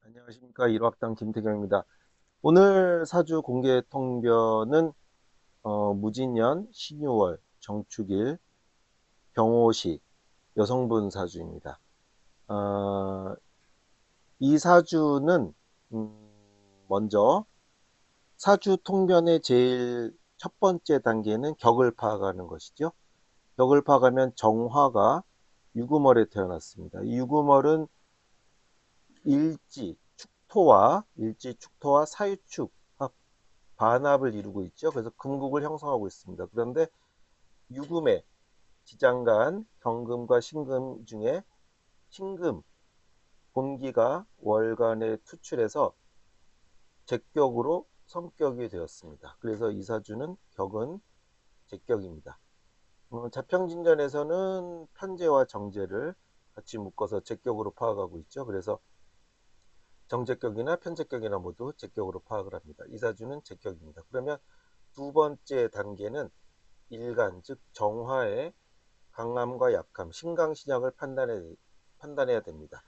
안녕하십니까. 일호학당 김태경입니다. 오늘 사주 공개 통변은 무진년, 신유월, 정축일, 병오시, 여성분 사주입니다. 어, 이 사주는 먼저 사주 통변의 제일 첫 번째 단계는 격을 파악하는 것이죠. 격을 파악하면 정화가 유금월에 태어났습니다. 이 유금월은 일지, 축토와 사유축 반합을 이루고 있죠. 그래서 금국을 형성하고 있습니다. 그런데 유금의 지장간, 경금과 신금 중에 신금, 본기가 월간에 투출해서 제격으로 성격이 되었습니다. 그래서 이 사주는 격은 제격입니다. 자평진전에서는 편제와 정제를 같이 묶어서 제격으로 파악하고 있죠. 그래서 정제격이나 편제격이나 모두 제격으로 파악을 합니다. 이 사주는 제격입니다. 그러면 두 번째 단계는 일간, 즉 정화의 강함과 약함, 신강신약을 판단해야 됩니다.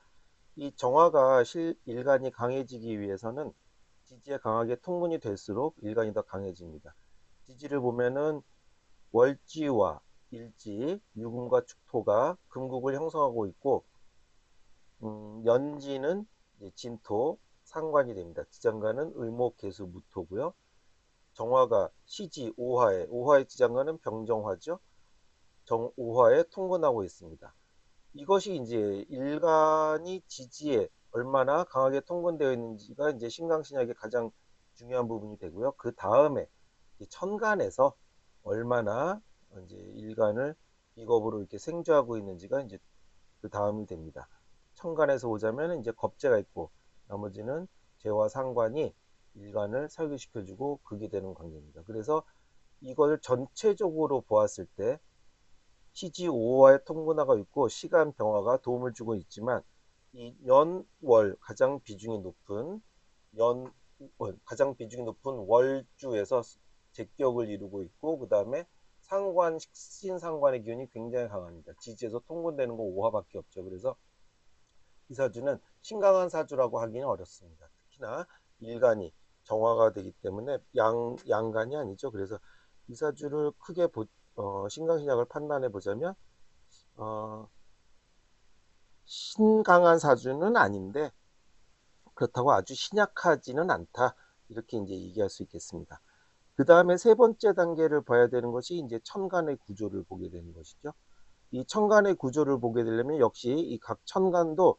이 정화가 일간이 강해지기 위해서는 지지에 강하게 통분이 될수록 일간이 더 강해집니다. 지지를 보면은 월지와 일지, 유금과 축토가 금국을 형성하고 있고, 연지는 진토, 상관이 됩니다. 지장간은 을목, 계수, 무토고요. 정화가 시지, 오화의 지장간은 병정화죠. 정오화에 통근하고 있습니다. 이것이 이제 일간이 지지에 얼마나 강하게 통근되어 있는지가 이제 신강신약의 가장 중요한 부분이 되고요. 그 다음에 천간에서 얼마나 이제 일간을 비겁으로 이렇게 생주하고 있는지가 이제 그 다음이 됩니다. 천간에서 보자면 이제 겁재가 있고 나머지는 재와 상관이 일간을 설계시켜주고 극이 되는 관계입니다. 그래서 이걸 전체적으로 보았을 때 시지 오화의 통분화가 있고 시간 병화가 도움을 주고 있지만 이 연월 가장 비중이 높은 월주에서 제격을 이루고 있고 그 다음에 상관 식신상관의 기운이 굉장히 강합니다. 지지에서 통분되는 거 오화밖에 없죠. 그래서 이 사주는 신강한 사주라고 하기는 어렵습니다. 특히나 일간이 정화가 되기 때문에 양간이 아니죠. 그래서 이 사주를 크게 신강신약을 판단해 보자면 어, 신강한 사주는 아닌데 그렇다고 아주 신약하지는 않다. 이렇게 이제 얘기할 수 있겠습니다. 그 다음에 세 번째 단계를 봐야 되는 것이 이제 천간의 구조를 보게 되는 것이죠. 이 천간의 구조를 보게 되려면 역시 이 각 천간도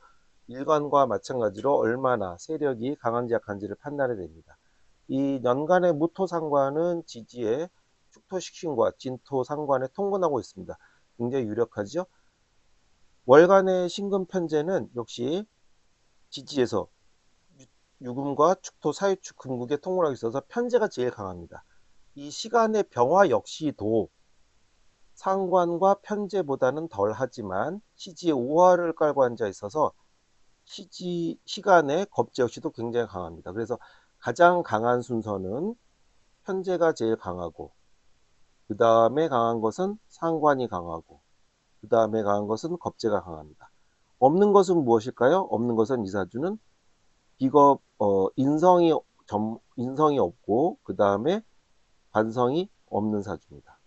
일간과 마찬가지로 얼마나 세력이 강한지 약한지를 판단해야 됩니다. 이 연간의 무토상관은 지지에 축토식신과 진토상관에 통근하고 있습니다. 굉장히 유력하죠. 월간의 신금편제는 역시 지지에서 유금과 축토, 사유축, 금국에 통근하고 있어서 편제가 제일 강합니다. 이 시간의 병화 역시도 상관과 편제보다는 덜 하지만 시지에 오화를 깔고 앉아 있어서 시간의 겁제 역시도 굉장히 강합니다. 그래서 가장 강한 순서는 편제가 제일 강하고 그 다음에 강한 것은 상관이 강하고 그 다음에 강한 것은 겁제가 강합니다. 없는 것은 무엇일까요? 없는 것은 이 사주는 비겁 인성이 없고 그 다음에 관성이 없는 사주입니다.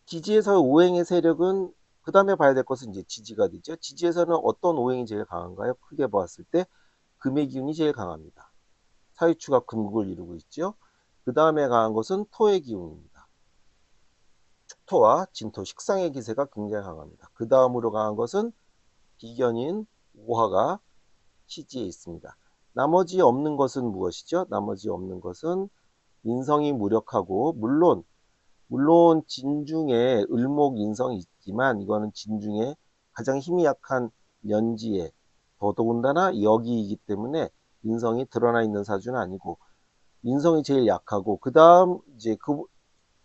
지지에서 오행의 세력은 그 다음에 봐야 될 것은 이제 지지가 되죠. 지지에서는 어떤 오행이 제일 강한가요? 크게 보았을 때 금의 기운이 제일 강합니다. 사유추가 금국을 이루고 있죠. 그 다음에 강한 것은 토의 기운입니다. 축토와 진토, 식상의 기세가 굉장히 강합니다. 그 다음으로 강한 것은 비견인 오화가 시지에 있습니다. 나머지 없는 것은 무엇이죠? 나머지 없는 것은 인성이 무력하고 물론 진중에 을목 인성이 있지만 이거는 진중에 가장 힘이 약한 연지에 더더군다나 여기이기 때문에 인성이 드러나 있는 사주는 아니고 인성이 제일 약하고 그 다음 이제 그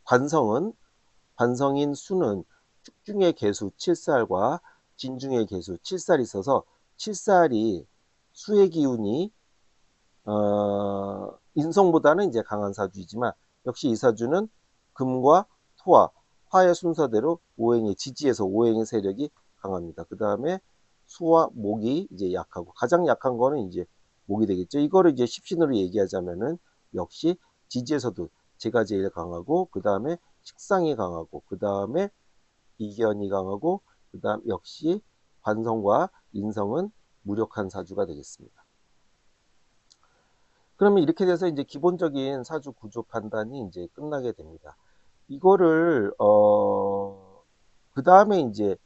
관성인 수는 축중의 개수 7살과 진중의 개수 7살이 있어서 7살이 수의 기운이 인성보다는 이제 강한 사주이지만 역시 이 사주는 금과 토와 화의 순서대로 오행의 지지에서 오행의 세력이 강합니다. 그 다음에 수와 목이 이제 약하고 가장 약한 거는 이제 목이 되겠죠. 이거를 이제 십신으로 얘기하자면은 역시 지지에서도 제가 제일 강하고 그 다음에 식상이 강하고 그 다음에 이견이 강하고 그 다음 역시 관성과 인성은 무력한 사주가 되겠습니다. 그러면 이렇게 돼서 이제 기본적인 사주 구조 판단이 이제 끝나게 됩니다. 이거를 그 다음에 이제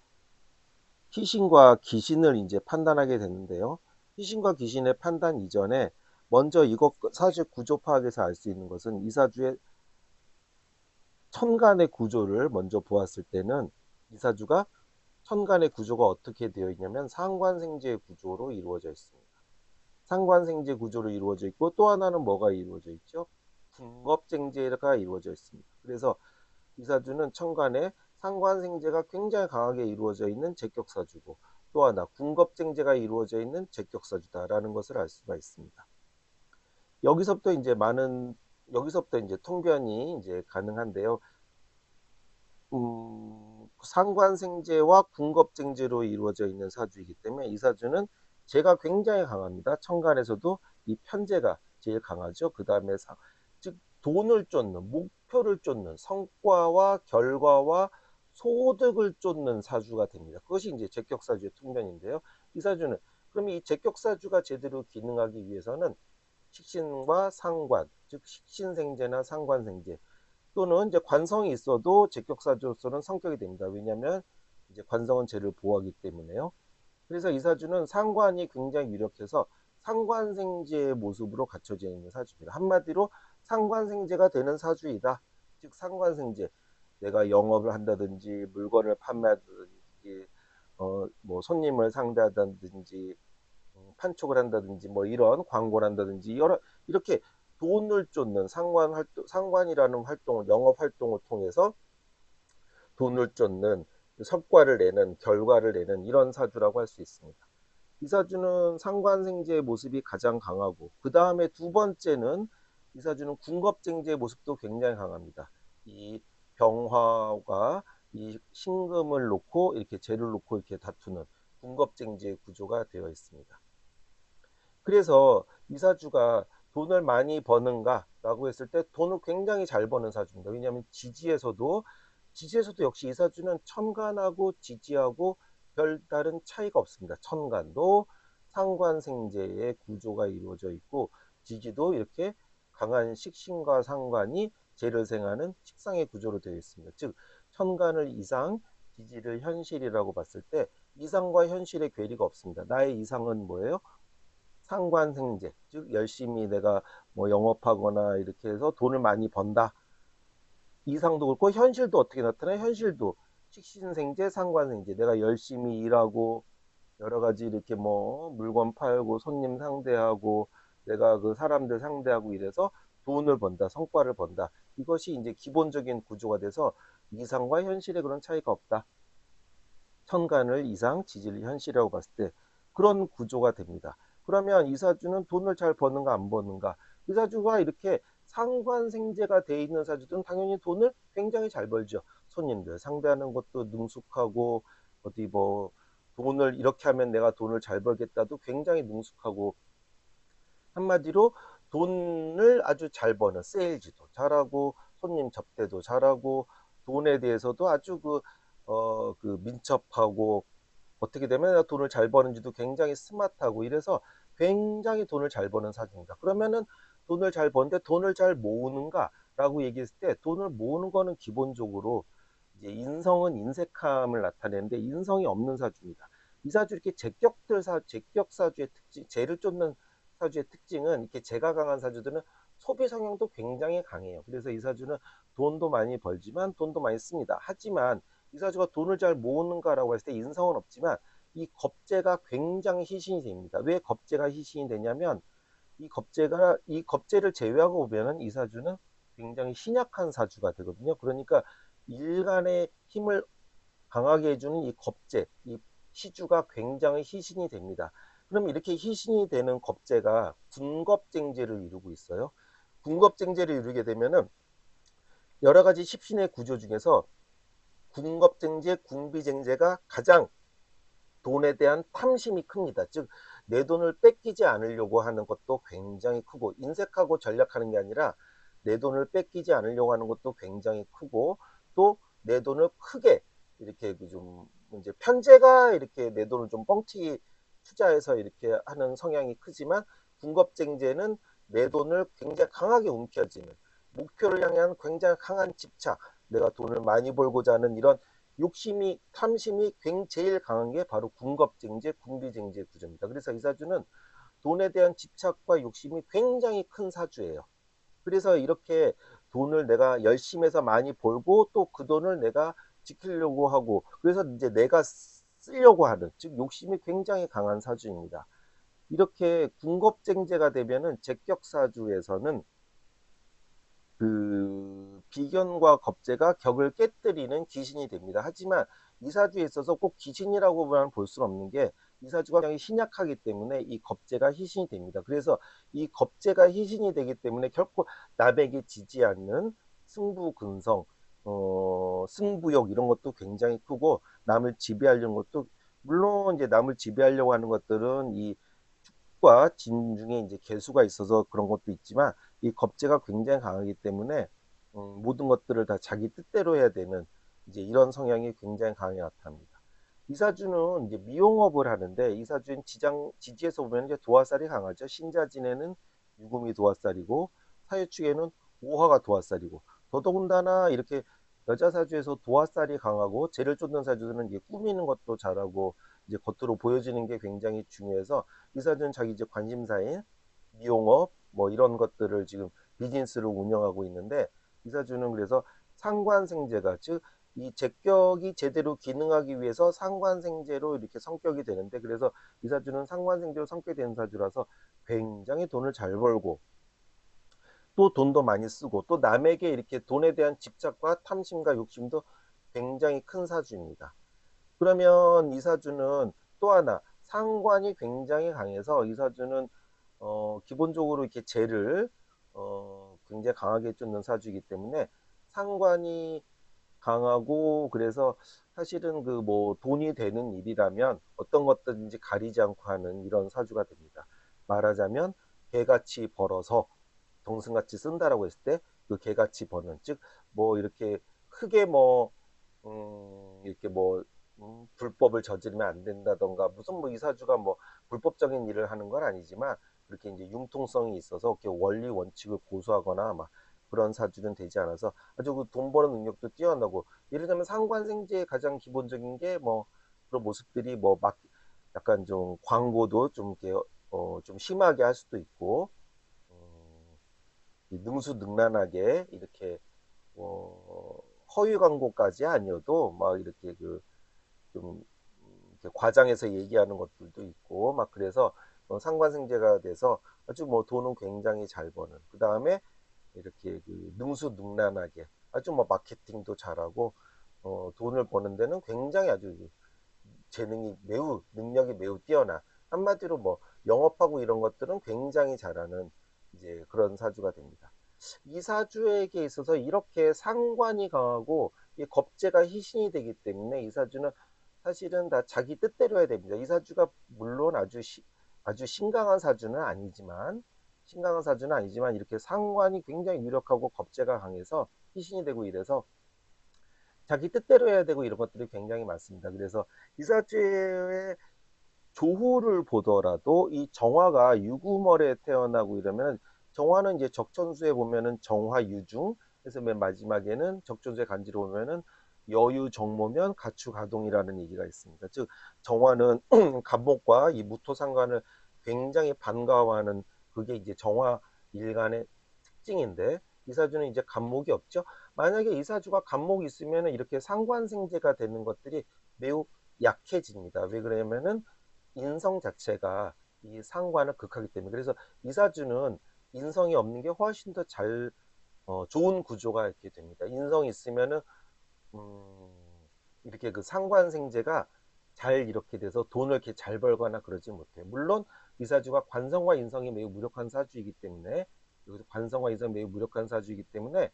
희신과 기신을 이제 판단하게 되는데요. 희신과 기신의 판단 이전에 먼저 이것 사주 구조 파악에서 알 수 있는 것은 이 사주의 천간의 구조를 먼저 보았을 때는 이 사주가 천간의 구조가 어떻게 되어 있냐면 상관생재 구조로 이루어져 있습니다. 상관생재 구조로 이루어져 있고 또 하나는 뭐가 이루어져 있죠? 군겁쟁제가 이루어져 있습니다. 그래서 이 사주는 천간에 상관생재가 굉장히 강하게 이루어져 있는 제격사주고 또 하나 군겁쟁제가 이루어져 있는 제격사주다라는 것을 알 수가 있습니다. 여기서부터 이제 통변이 이제 가능한데요. 상관생재와 군겁쟁제로 이루어져 있는 사주이기 때문에 이 사주는 제가 굉장히 강합니다. 천간에서도 이 편제가 제일 강하죠. 그 다음에 즉 돈을 쫓는, 목표를 쫓는, 성과와 결과와 소득을 쫓는 사주가 됩니다. 그것이 이제 제격사주의 통변인데요. 이 사주는 그럼 이 제격사주가 제대로 기능하기 위해서는 식신과 상관, 즉 식신생재나 상관생재 또는 이제 관성이 있어도 제격사주로서는 성격이 됩니다. 왜냐하면 이제 관성은 쟤를 보호하기 때문에요. 그래서 이 사주는 상관이 굉장히 유력해서 상관생재의 모습으로 갖춰져 있는 사주입니다. 한마디로 상관생재가 되는 사주이다. 즉 상관생재, 내가 영업을 한다든지 물건을 판매하든지 뭐 손님을 상대하다든지 판촉을 한다든지 뭐 이런 광고를 한다든지 여러 이렇게 돈을 쫓는 상관이라는 활동을 영업 활동을 통해서 돈을 쫓는 성과를 내는 결과를 내는 이런 사주라고 할 수 있습니다. 이 사주는 상관생재의 모습이 가장 강하고 그 다음에 두 번째는 이 사주는 군겁쟁제의 모습도 굉장히 강합니다. 이 병화가 이 신금을 놓고 이렇게 재를 놓고 이렇게 다투는 군겁쟁제의 구조가 되어 있습니다. 그래서 이 사주가 돈을 많이 버는가라고 했을 때 돈을 굉장히 잘 버는 사주입니다. 왜냐하면 지지에서도 역시 이 사주는 천간하고 지지하고 별다른 차이가 없습니다. 천간도 상관생재의 구조가 이루어져 있고 지지도 이렇게 강한 식신과 상관이 재를 생하는 식상의 구조로 되어 있습니다. 즉 천간을 이상, 지지를 현실이라고 봤을 때 이상과 현실의 괴리가 없습니다. 나의 이상은 뭐예요? 상관생재, 즉 열심히 내가 뭐 영업하거나 이렇게 해서 돈을 많이 번다. 이상도 그렇고 현실도 어떻게 나타나요? 현실도 식신생재, 상관생재. 내가 열심히 일하고 여러 가지 이렇게 뭐 물건 팔고 손님 상대하고 내가 그 사람들 상대하고 이래서 돈을 번다, 성과를 번다. 이것이 이제 기본적인 구조가 돼서 이상과 현실의 그런 차이가 없다. 천간을 이상, 지지를 현실이라고 봤을 때 그런 구조가 됩니다. 그러면 이 사주는 돈을 잘 버는가 안 버는가? 이 사주가 이렇게 상관생재가 돼 있는 사주들은 당연히 돈을 굉장히 잘 벌죠. 손님들 상대하는 것도 능숙하고 어디 뭐 돈을 이렇게 하면 내가 돈을 잘 벌겠다도 굉장히 능숙하고 한마디로 돈을 아주 잘 버는 세일즈도 잘하고 손님 접대도 잘하고 돈에 대해서도 아주 그 민첩하고 어떻게 되면 내가 돈을 잘 버는지도 굉장히 스마트하고 이래서 굉장히 돈을 잘 버는 사주입니다. 그러면은 돈을 잘 버는데 돈을 잘 모으는가라고 얘기했을 때 돈을 모으는 거는 기본적으로 이제 인성은 인색함을 나타내는데 인성이 없는 사주입니다. 이 사주 이렇게 제격 사주의 특징, 재를 쫓는 사주의 특징은 이렇게 재가 강한 사주들은 소비 성향도 굉장히 강해요. 그래서 이 사주는 돈도 많이 벌지만 돈도 많이 씁니다. 하지만 이 사주가 돈을 잘 모으는가라고 했을 때 인성은 없지만 이 겁재가 굉장히 희신이 됩니다. 왜 겁재가 희신이 되냐면 이 겁재를 제외하고 보면은 이 사주는 굉장히 신약한 사주가 되거든요. 그러니까 일간의 힘을 강하게 해주는 이 겁재, 이 시주가 굉장히 희신이 됩니다. 그럼 이렇게 희신이 되는 겁재가 군겁쟁제를 이루고 있어요. 군겁쟁제를 이루게 되면은 여러 가지 십신의 구조 중에서 군겁쟁제, 군비쟁제가 가장 돈에 대한 탐심이 큽니다. 즉, 내 돈을 뺏기지 않으려고 하는 것도 굉장히 크고, 인색하고 전략하는 게 아니라 내 돈을 뺏기지 않으려고 하는 것도 굉장히 크고, 또 내 돈을 크게 이렇게 좀 이제 편제가 이렇게 내 돈을 좀 뻥튀기 투자해서 이렇게 하는 성향이 크지만, 군겁쟁제는 내 돈을 굉장히 강하게 움켜쥐는, 목표를 향한 굉장히 강한 집착, 내가 돈을 많이 벌고자 하는 이런 욕심이, 탐심이 제일 강한 게 바로 군겁쟁제, 군비쟁제 구조입니다. 그래서 이 사주는 돈에 대한 집착과 욕심이 굉장히 큰 사주예요. 그래서 이렇게 돈을 내가 열심히 해서 많이 벌고, 또 그 돈을 내가 지키려고 하고, 그래서 이제 내가 쓰려고 하는, 즉 욕심이 굉장히 강한 사주입니다. 이렇게 군겁쟁제가 되면은 제격사주에서는 그 비견과 겁재가 격을 깨뜨리는 귀신이 됩니다. 하지만 이 사주에 있어서 꼭 귀신이라고만 볼 수는 없는 게, 이 사주가 굉장히 신약하기 때문에 이 겁재가 희신이 됩니다. 그래서 이 겁재가 희신이 되기 때문에 결코 남에게 지지 않는 승부근성, 승부욕 이런 것도 굉장히 크고, 남을 지배하려는 것도, 물론 이제 남을 지배하려고 하는 것들은 이 과 진 중에 이제 개수가 있어서 그런 것도 있지만, 이 겁재가 굉장히 강하기 때문에 모든 것들을 다 자기 뜻대로 해야 되는 이제 이런 성향이 굉장히 강하게 나타납니다. 이사주는 이제 미용업을 하는데, 이사주는 지지에서 보면 이제 도화살이 강하죠. 신자진에는 유금이 도화살이고, 사유축에는 오화가 도화살이고, 더더군다나 이렇게 여자 사주에서 도화살이 강하고 재를 쫓는 사주들은 이제 꾸미는 것도 잘하고 이제 겉으로 보여지는 게 굉장히 중요해서, 이 사주는 자기 이제 관심사인 미용업 뭐 이런 것들을 지금 비즈니스를 운영하고 있는데, 이 사주는 그래서 상관생제가, 즉 이 제격이 제대로 기능하기 위해서 상관생제로 이렇게 성격이 되는데, 그래서 이 사주는 상관생제로 성격이 되는 사주라서 굉장히 돈을 잘 벌고, 또 돈도 많이 쓰고, 또 남에게 이렇게 돈에 대한 집착과 탐심과 욕심도 굉장히 큰 사주입니다. 그러면 이 사주는 또 하나 상관이 굉장히 강해서, 이 사주는 기본적으로 이렇게 재를 굉장히 강하게 쫓는 사주이기 때문에 상관이 강하고, 그래서 사실은 그 뭐 돈이 되는 일이라면 어떤 것든지 가리지 않고 하는 이런 사주가 됩니다. 말하자면 개같이 벌어서 동승같이 쓴다라고 했을 때, 그 개같이 버는, 즉 뭐 이렇게 크게 뭐 이렇게 뭐 불법을 저지르면 안 된다던가, 무슨 뭐 이사주가 뭐 불법적인 일을 하는 건 아니지만, 그렇게 이제 융통성이 있어서 이렇게 원리 원칙을 고수하거나 막 그런 사주는 되지 않아서, 아주 그 돈 버는 능력도 뛰어나고, 예를 들면 상관생제의 가장 기본적인 게 뭐 그런 모습들이 뭐 막 약간 좀 광고도 좀 이렇게 좀 심하게 할 수도 있고, 능수능란하게 이렇게 허위 광고까지 아니어도 막 이렇게 그 좀 과장해서 얘기하는 것들도 있고 막, 그래서 상관생제가 돼서 아주 뭐 돈은 굉장히 잘 버는, 그 다음에 이렇게 그 능수능란하게 아주 뭐 마케팅도 잘하고 돈을 버는 데는 굉장히 아주 재능이 매우, 능력이 매우 뛰어나, 한마디로 뭐 영업하고 이런 것들은 굉장히 잘하는 이제 그런 사주가 됩니다. 이 사주에게 있어서 이렇게 상관이 강하고 이 겁재가 희신이 되기 때문에, 이 사주는 사실은 다 자기 뜻대로 해야 됩니다. 이 사주가 물론 아주 신강한 사주는 아니지만 이렇게 상관이 굉장히 유력하고 겁재가 강해서 희신이 되고 이래서 자기 뜻대로 해야 되고 이런 것들이 굉장히 많습니다. 그래서 이 사주의 조후를 보더라도 이 정화가 유구월에 태어나고 이러면, 정화는 이제 적천수에 보면은 정화유중, 그래서 맨 마지막에는 적천수의 간지로 보면은 여유정모면 가축가동이라는 얘기가 있습니다. 즉 정화는 간목과 이 무토상관을 굉장히 반가워하는, 그게 이제 정화 일간의 특징인데, 이 사주는 이제 간목이 없죠. 만약에 이 사주가 간목이 있으면 이렇게 상관생제가 되는 것들이 매우 약해집니다. 왜 그러냐면은 인성 자체가 이 상관을 극하기 때문에. 그래서 이 사주는 인성이 없는 게 훨씬 더 좋은 구조가 이렇게 됩니다. 인성이 있으면은 음, 이렇게 그 상관생제가 잘 이렇게 돼서 돈을 이렇게 잘 벌거나 그러지 못해요. 물론 이 사주가 관성과 인성이 매우 무력한 사주이기 때문에, 여기서 관성과 인성이 매우 무력한 사주이기 때문에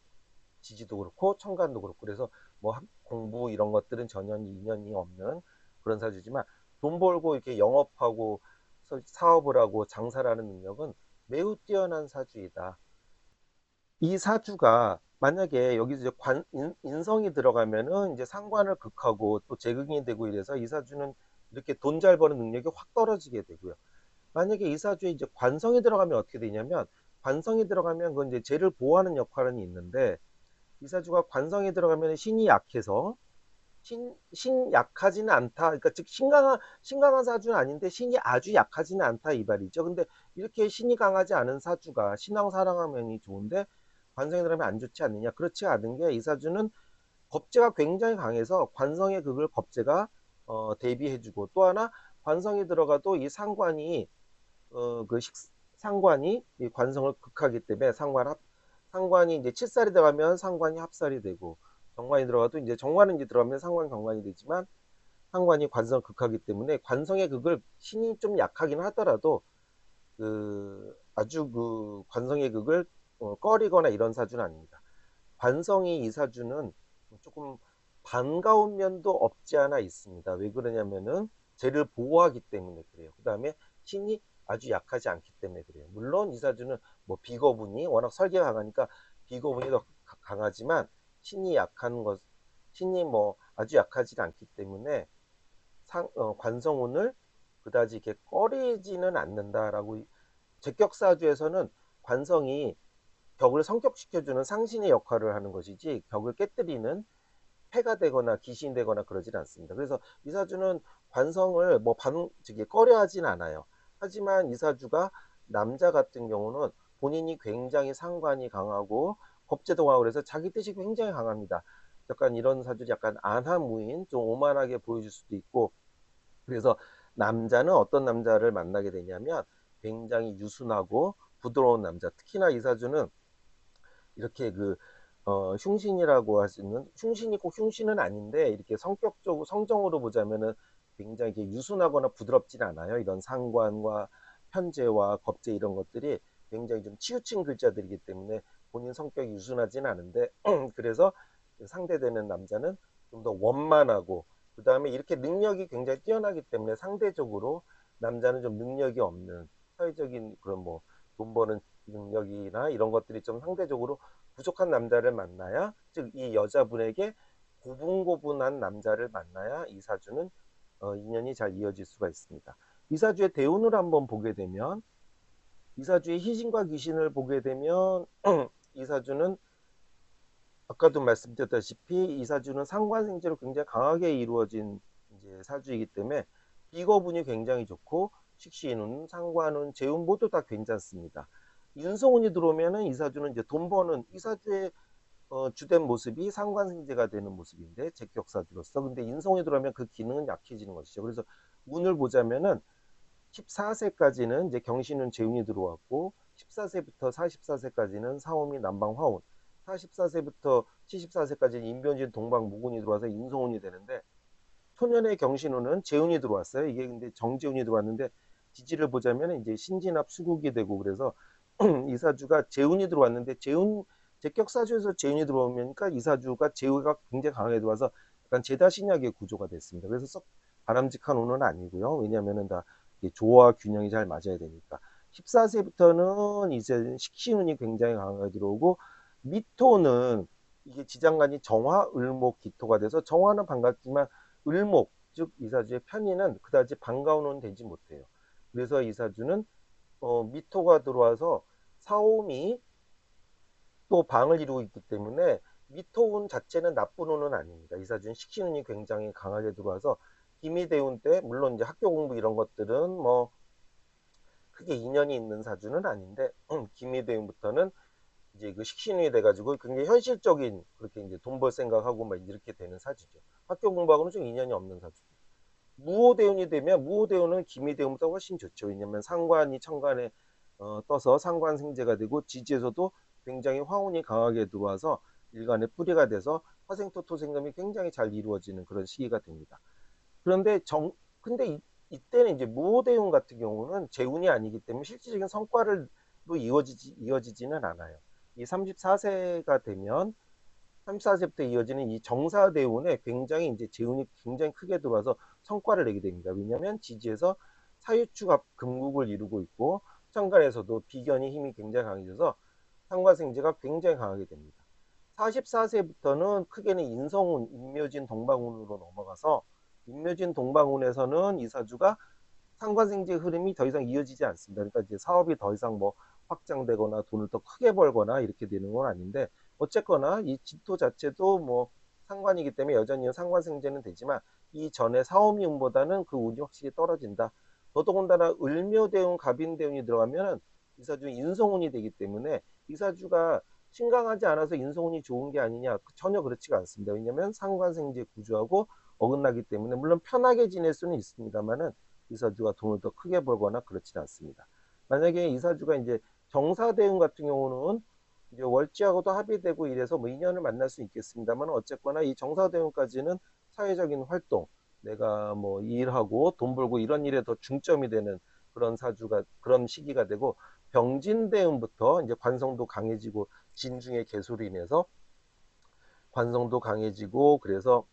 지지도 그렇고 천간도 그렇고, 그래서 뭐 공부 이런 것들은 전혀 인연이 없는 그런 사주지만, 돈 벌고 이렇게 영업하고 사업을 하고 장사를 하는 능력은 매우 뛰어난 사주이다. 이 사주가 만약에 여기 이제 인성이 들어가면은 이제 상관을 극하고 또 재극이 되고 이래서 이 사주는 이렇게 돈 잘 버는 능력이 확 떨어지게 되고요. 만약에 이 사주에 이제 관성이 들어가면 어떻게 되냐면, 관성이 들어가면 그건 이제 재를 보호하는 역할은 있는데, 이 사주가 관성이 들어가면 신이 약해서 신 약하지는 않다. 그러니까 즉 신강한 사주는 아닌데 신이 아주 약하지는 않다 이 말이죠. 근데 이렇게 신이 강하지 않은 사주가 신왕 사랑하면이 좋은데 관성이 들어가면 안 좋지 않느냐? 그렇지 않은 게, 이 사주는 겁재가 굉장히 강해서 관성의 극을 겁재가 대비해주고, 또 하나 관성이 들어가도 이 상관이 그 상관이 이 관성을 극하기 때문에 상관이 이제 칠살이 들어가면 상관이 합살이 되고, 정관이 들어가도 이제 정관은 이제 들어가면 상관 경관이 되지만 상관이 관성을 극하기 때문에 관성의 극을 신이 좀 약하긴 하더라도 그 아주 그 관성의 극을 꺼리거나 이런 사주는 아닙니다. 관성이 이 사주는 조금 반가운 면도 없지 않아 있습니다. 왜 그러냐면은 쟤를 보호하기 때문에 그래요. 그 다음에 신이 아주 약하지 않기 때문에 그래요. 물론 이 사주는 뭐 비거분이 워낙 설계가 강하니까 비거분이 더 강하지만 신이 약한 것, 신이 뭐 아주 약하지 않기 때문에 관성운을 그다지 이렇게 꺼리지는 않는다라고. 제격사주에서는 관성이 벽을 성격시켜주는 상신의 역할을 하는 것이지 벽을 깨뜨리는 폐가 되거나 귀신이 되거나 그러진 않습니다. 그래서 이 사주는 관성을 뭐 저기 꺼려하진 않아요. 하지만 이 사주가 남자 같은 경우는 본인이 굉장히 상관이 강하고 겁재도 강하고 그래서 자기 뜻이 굉장히 강합니다. 약간 이런 사주들이 약간 안하무인 좀 오만하게 보여줄 수도 있고, 그래서 남자는 어떤 남자를 만나게 되냐면 굉장히 유순하고 부드러운 남자, 특히나 이 사주는 이렇게 흉신이라고 하시는, 흉신이 꼭 흉신은 아닌데 이렇게 성격적으로 성정으로 보자면은 굉장히 유순하거나 부드럽진 않아요. 이런 상관과 편재와 겁재 이런 것들이 굉장히 좀 치우친 글자들이기 때문에 본인 성격이 유순하진 않은데 그래서 상대되는 남자는 좀 더 원만하고, 그 다음에 이렇게 능력이 굉장히 뛰어나기 때문에 상대적으로 남자는 좀 능력이 없는 사회적인 그런 뭐 돈 버는 능력이나 이런 것들이 좀 상대적으로 부족한 남자를 만나야, 즉 이 여자분에게 고분고분한 남자를 만나야 이 사주는 인연이 잘 이어질 수가 있습니다. 이 사주의 대운을 한번 보게 되면, 이 사주의 희신과 귀신을 보게 되면 이 사주는 아까도 말씀드렸다시피 이 사주는 상관생제로 굉장히 강하게 이루어진 이제 사주이기 때문에 비거분이 굉장히 좋고, 식신운, 상관운, 재운 모두 다 괜찮습니다. 윤성운이 들어오면은 이 사주는 이제 돈 버는, 이 사주의 주된 모습이 상관생제가 되는 모습인데 제격사주로서, 근데 인성이 들어오면 그 기능은 약해지는 것이죠. 그래서 운을 보자면은 14세까지는 이제 경신운 재운이 들어왔고, 14세부터 44세까지는 사오미 남방화운, 44세부터 74세까지는 인변진 동방무군이 들어와서 인성운이 되는데, 초년의 경신운은 재운이 들어왔어요. 이게 근데 정재운이 들어왔는데 지지를 보자면 이제 신진합 수국이 되고, 그래서 이사주가 재운이 들어왔는데 제격사주에서 재운이 들어오니까 이사주가 재우가 굉장히 강하게 들어와서 약간 제다신약의 구조가 됐습니다. 그래서 썩 바람직한 운은 아니고요. 왜냐하면 다 조화 균형이 잘 맞아야 되니까. 14세부터는 이제 식신운이 굉장히 강하게 들어오고, 미토는 이게 지장간이 정화, 을목, 기토가 돼서 정화는 반갑지만 을목, 즉 이사주의 편인은 그다지 반가운 운은 되지 못해요. 그래서 이사주는 미토가 들어와서 사오미 또 방을 이루고 있기 때문에 미토운 자체는 나쁜 운은 아닙니다. 이사주는 식신운이 굉장히 강하게 들어와서 기미대운 때 물론 이제 학교 공부 이런 것들은 뭐 크게 인연이 있는 사주는 아닌데 기미대운부터는 이제 그 식신운이 돼가지고 굉장히 현실적인, 그렇게 이제 돈 벌 생각하고 막 이렇게 되는 사주죠. 학교 공부하고는 좀 인연이 없는 사주. 무호대운이 되면, 무호대운은 기미대운보다 훨씬 좋죠. 왜냐면 상관이 천간에 떠서 상관생재가 되고, 지지에서도 굉장히 화운이 강하게 들어와서 일간의 뿌리가 돼서 화생토토생금이 굉장히 잘 이루어지는 그런 시기가 됩니다. 그런데 근데 이때는 이제 무호대운 같은 경우는 재운이 아니기 때문에 실질적인 성과로 이어지지는 않아요. 이 34세가 되면 34세부터 이어지는 이 정사대운에 굉장히 이제 재운이 굉장히 크게 들어와서 성과를 내게 됩니다. 왜냐하면 지지에서 사유축 금국을 이루고 있고 천간에서도 비견이 힘이 굉장히 강해져서 상관생제가 굉장히 강하게 됩니다. 44세부터는 크게는 인성운, 인묘진, 동방운으로 넘어가서 인묘진, 동방운에서는 이 사주가 상관생제 흐름이 더 이상 이어지지 않습니다. 그러니까 이제 사업이 더 이상 뭐 확장되거나 돈을 더 크게 벌거나 이렇게 되는 건 아닌데 어쨌거나 이 집토 자체도 뭐 상관이기 때문에 여전히 상관생제는 되지만 이 전에 사오미운보다는 그 운이 확실히 떨어진다. 더더군다나 을묘대운, 갑인대운이 들어가면 이 사주 인성운이 되기 때문에 이 사주가 신강하지 않아서 인성운이 좋은 게 아니냐, 전혀 그렇지가 않습니다. 왜냐하면 상관생제 구조하고 어긋나기 때문에 물론 편하게 지낼 수는 있습니다만은 이사주가 돈을 더 크게 벌거나 그렇지는 않습니다. 만약에 이사주가 이제 정사대운 같은 경우는 이제 월지하고도 합의되고 이래서 뭐 인연을 만날 수 있겠습니다만 어쨌거나 이 정사대운까지는 사회적인 활동, 내가 뭐 일하고 돈 벌고 이런 일에 더 중점이 되는 그런 사주가 그런 시기가 되고 병진대운부터 이제 관성도 강해지고 진중의 개소로 인해서 관성도 강해지고 그래서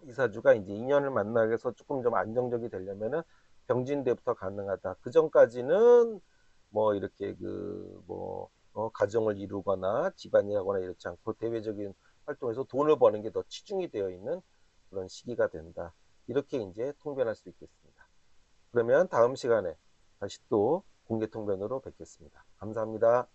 이사주가 이제 인연을 만나기 위해서 조금 좀 안정적이 되려면은 병진대부터 가능하다. 그 전까지는 뭐 이렇게 그뭐 가정을 이루거나 집안일하거나 이렇지 않고 대외적인 활동에서 돈을 버는 게 더 치중이 되어 있는 그런 시기가 된다. 이렇게 이제 통변할 수 있겠습니다. 그러면 다음 시간에 다시 또 공개 통변으로 뵙겠습니다. 감사합니다.